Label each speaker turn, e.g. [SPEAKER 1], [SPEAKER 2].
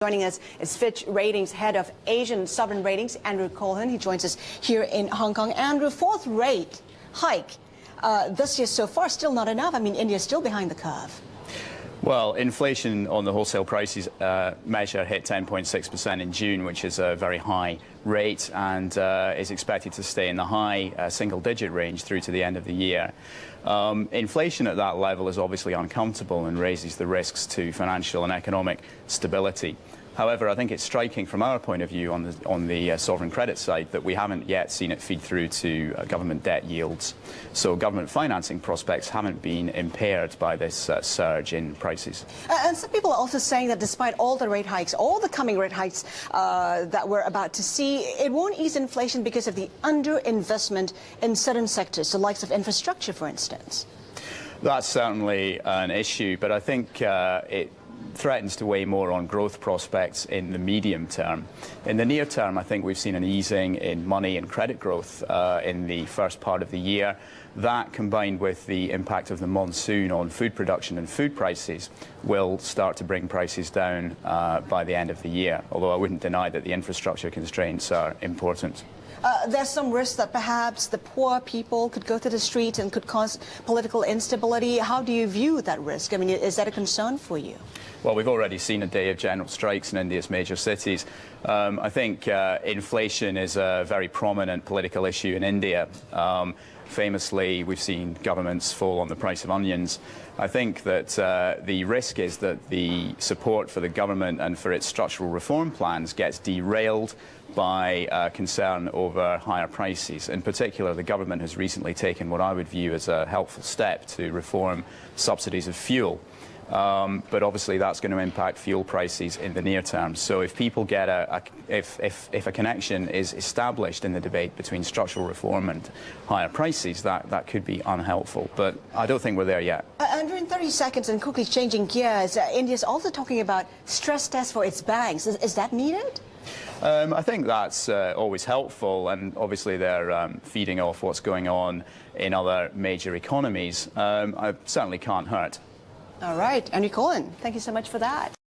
[SPEAKER 1] Joining us is Fitch Ratings head of Asian sovereign ratings, Andrew Colquhoun. He joins us here in Hong Kong. Andrew, fourth rate hike this year so far, still not enough. I mean, India's still behind the curve.
[SPEAKER 2] Well, inflation on the wholesale prices measure hit 10.6% in June, which is a very high rate, and is expected to stay in the high single-digit range through to the end of the year. Inflation at that level is obviously uncomfortable and raises the risks to financial and economic stability. However, I think it's striking from our point of view on the sovereign credit side that we haven't yet seen it feed through to government debt yields. So government financing prospects haven't been impaired by this surge in prices.
[SPEAKER 1] And some people are also saying that despite all the rate hikes, all the coming rate hikes that we're about to see, it won't ease inflation because of the underinvestment in certain sectors, the likes of infrastructure, for instance.
[SPEAKER 2] That's certainly an issue, but I think it threatens to weigh more on growth prospects in the medium term. In the near term, I think we've seen an easing in money and credit growth in the first part of the year. That, combined with the impact of the monsoon on food production and food prices, will start to bring prices down by the end of the year, although I wouldn't deny that the infrastructure constraints are important.
[SPEAKER 1] There's some risk that perhaps the poor people could go to the streets and could cause political instability. How do you view that risk? I mean, is that a concern for you?
[SPEAKER 2] Well, we've already seen a day of general strikes in India's major cities. I think inflation is a very prominent political issue in India. Famously, we've seen governments fall on the price of onions. I think that the risk is that the support for the government and for its structural reform plans gets derailed by concern over higher prices. In particular, the government has recently taken what I would view as a helpful step to reform subsidies of fuel. But obviously that's going to impact fuel prices in the near term. So if people get if a connection is established in the debate between structural reform and higher prices, that could be unhelpful. But I don't think we're there yet.
[SPEAKER 1] Andrew, in 30 seconds and quickly changing gears, India's also talking about stress tests for its banks. Is that needed?
[SPEAKER 2] I think that's always helpful, and obviously they're feeding off what's going on in other major economies. I certainly can't hurt.
[SPEAKER 1] All right, Andrew Colquhoun, thank you so much for that.